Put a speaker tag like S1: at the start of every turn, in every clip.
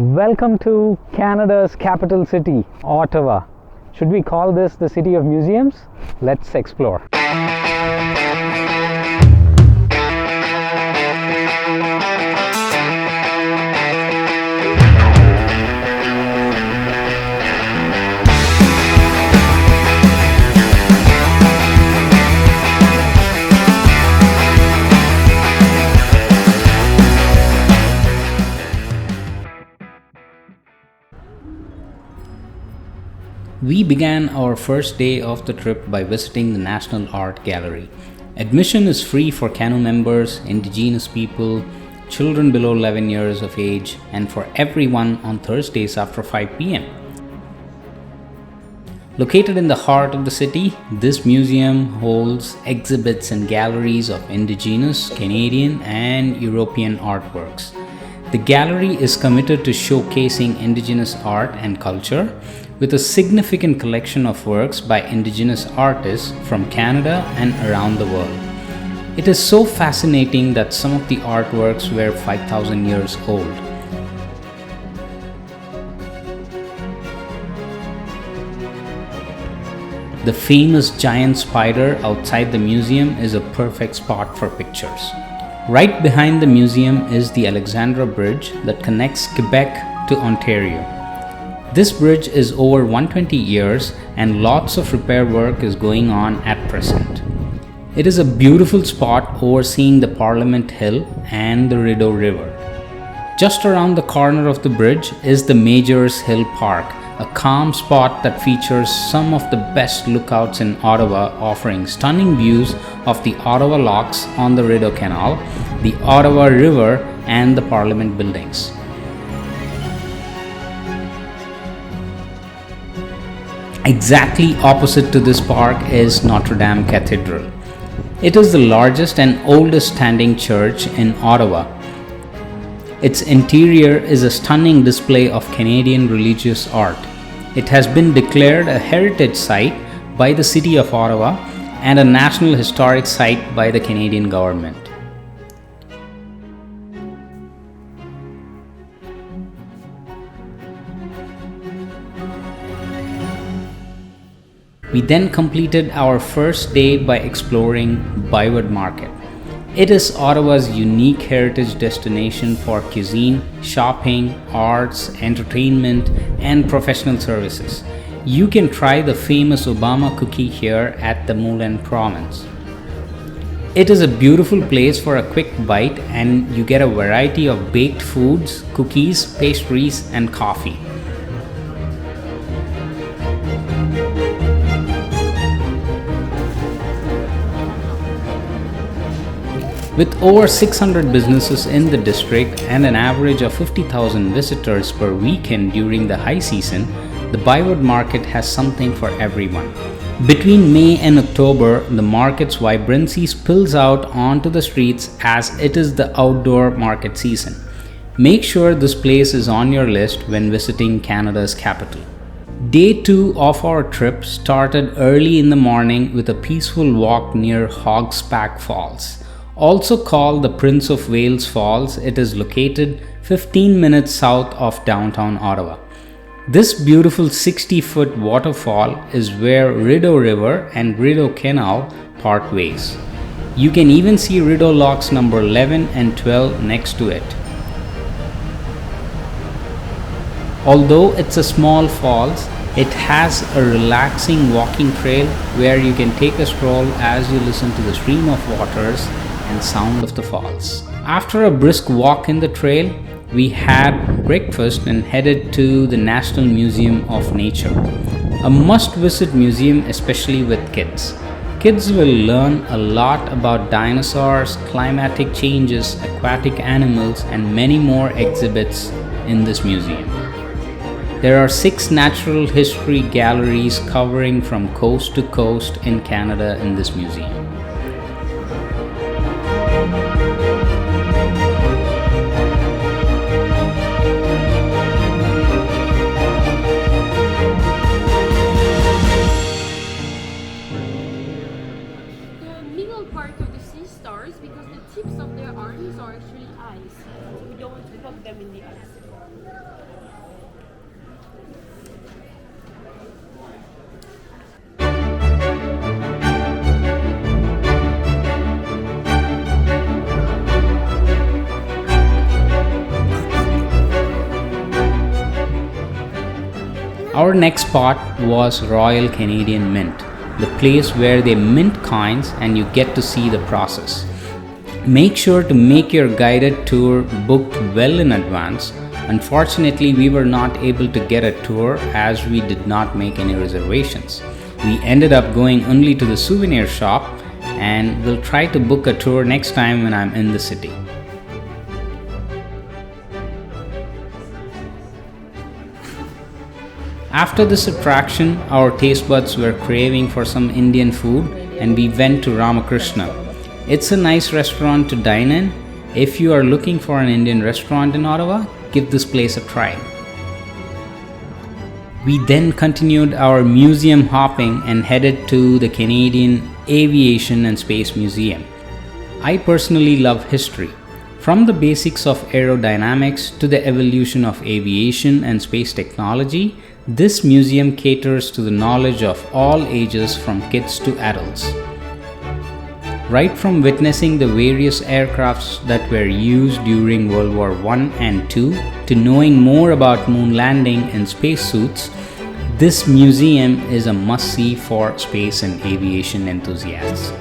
S1: Welcome to Canada's capital city, Ottawa. Should we call this the city of museums? Let's explore.
S2: We began our first day of the trip by visiting the National Art Gallery. Admission is free for Canal members, Indigenous people, children below 11 years of age, and for everyone on Thursdays after 5 p.m. Located in the heart of the city, this museum holds exhibits and galleries of Indigenous, Canadian, and European artworks. The gallery is committed to showcasing Indigenous art and culture, with a significant collection of works by Indigenous artists from Canada and around the world. It is so fascinating that some of the artworks were 5,000 years old. The famous giant spider outside the museum is a perfect spot for pictures. Right behind the museum is the Alexandra Bridge that connects Quebec to Ontario. This bridge is over 120 years and lots of repair work is going on at present. It is a beautiful spot overseeing the Parliament Hill and the Rideau River. Just around the corner of the bridge is the Major's Hill Park, a calm spot that features some of the best lookouts in Ottawa, offering stunning views of the Ottawa Locks on the Rideau Canal, the Ottawa River, and the Parliament buildings. Exactly opposite to this park is Notre Cathedral. It is the largest and oldest standing church in Ottawa. Its interior is a stunning display of Canadian religious art. It has been declared a heritage site by the City of Ottawa and a National Historic Site by the Canadian government. We then completed our first day by exploring Byward Market. It is Ottawa's unique heritage destination for cuisine, shopping, arts, entertainment, and professional services. You can try the famous Obama cookie here at the Moulin Province. It is a beautiful place for a quick bite, and you get a variety of baked foods, cookies, pastries, and coffee. With over 600 businesses in the district and an average of 50,000 visitors per weekend during the high season, the Byward Market has something for everyone. Between May and October, the market's vibrancy spills out onto the streets as it is the outdoor market season. Make sure this place is on your list when visiting Canada's capital. Day 2 of our trip started early in the morning with a peaceful walk near Hogs Falls. Also called the Prince of Wales Falls, it is located 15 minutes south of downtown Ottawa. This beautiful 60-foot waterfall is where Rideau River and Rideau Canal part ways. You can even see Rideau Locks number 11 and 12 next to it. Although it's a small falls, it has a relaxing walking trail where you can take a stroll as you listen to the stream of waters and sound of the falls. After a brisk walk in the trail, we had breakfast and headed to the National Museum of Nature, a must-visit museum especially with kids. Kids will learn a lot about dinosaurs, climatic changes, aquatic animals, and many more exhibits in this museum. There are 6 natural history galleries covering from coast to coast in Canada in this museum.
S3: Because the tips of their arms are actually eyes. We don't put them in the eyes.
S2: Our next spot was Royal Canadian Mint, the place where they mint coins and you get to see the process. Make sure to make your guided tour booked well in advance. Unfortunately, we were not able to get a tour as we did not make any reservations. We ended up going only to the souvenir shop, and we'll try to book a tour next time when I'm in the city. After this attraction, our taste buds were craving for some Indian food and we went to Ramakrishna. It's a nice restaurant to dine in. If you are looking for an Indian restaurant in Ottawa, give this place a try. We then continued our museum hopping and headed to the Canadian Aviation and Space Museum. I personally love history. From the basics of aerodynamics to the evolution of aviation and space technology, this museum caters to the knowledge of all ages from kids to adults. Right from witnessing the various aircrafts that were used during World War I and II to knowing more about moon landing and spacesuits, this museum is a must-see for space and aviation enthusiasts.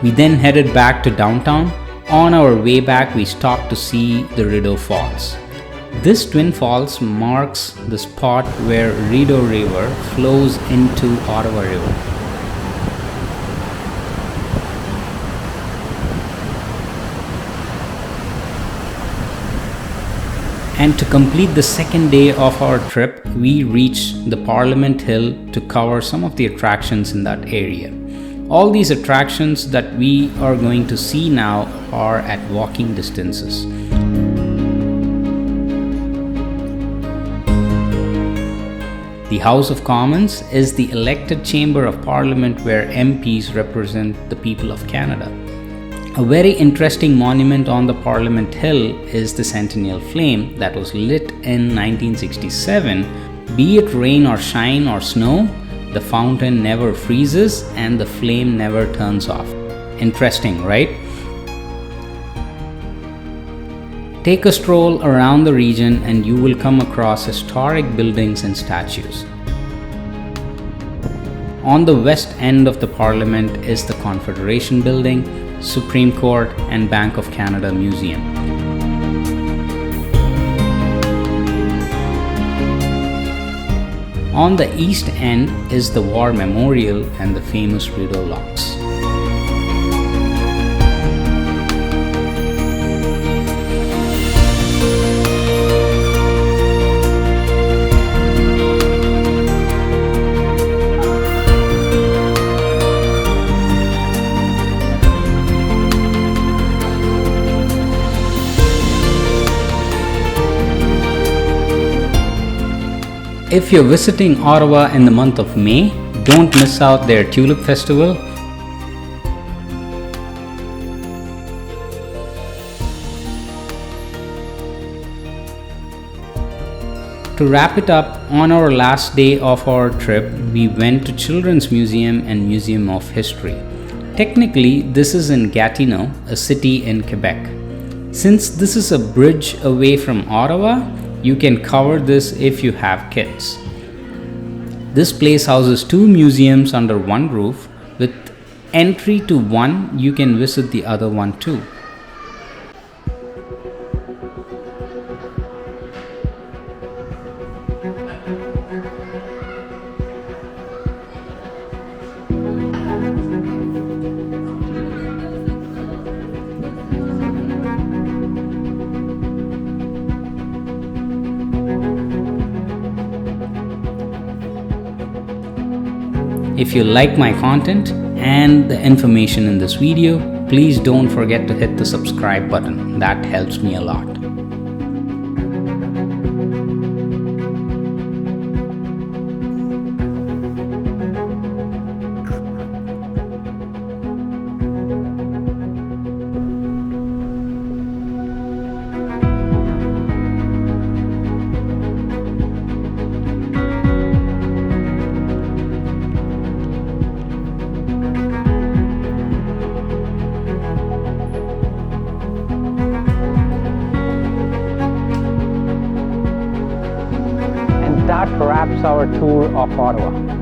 S2: We then headed back to downtown. On our way back, we stopped to see the Rideau Falls. This twin falls marks the spot where Rideau River flows into Ottawa River. And to complete the second day of our trip, we reached the Parliament Hill to cover some of the attractions in that area. All these attractions that we are going to see now are at walking distances. The House of Commons is the elected chamber of Parliament where MPs represent the people of Canada. A very interesting monument on the Parliament Hill is the Centennial flame that was lit in 1967. Be it rain or shine or snow, the fountain never freezes and the flame never turns off. Interesting, right? Take a stroll around the region and you will come across historic buildings and statues. On the west end of the Parliament is the Confederation Building, Supreme Court and Bank of Canada Museum. On the east end is the War Memorial and the famous Rideau Locks. If you're visiting Ottawa in the month of May, don't miss out their Tulip Festival. To wrap it up, on our last day of our trip, we went to Children's Museum and Museum of History. Technically, this is in Gatineau, a city in Quebec. Since this is a bridge away from Ottawa, you can cover this if you have kids. This place houses two museums under one roof. With entry to one, you can visit the other one too. If you like my content and the information in this video, please don't forget to hit the subscribe button. That helps me a lot.
S1: that wraps our tour of Ottawa.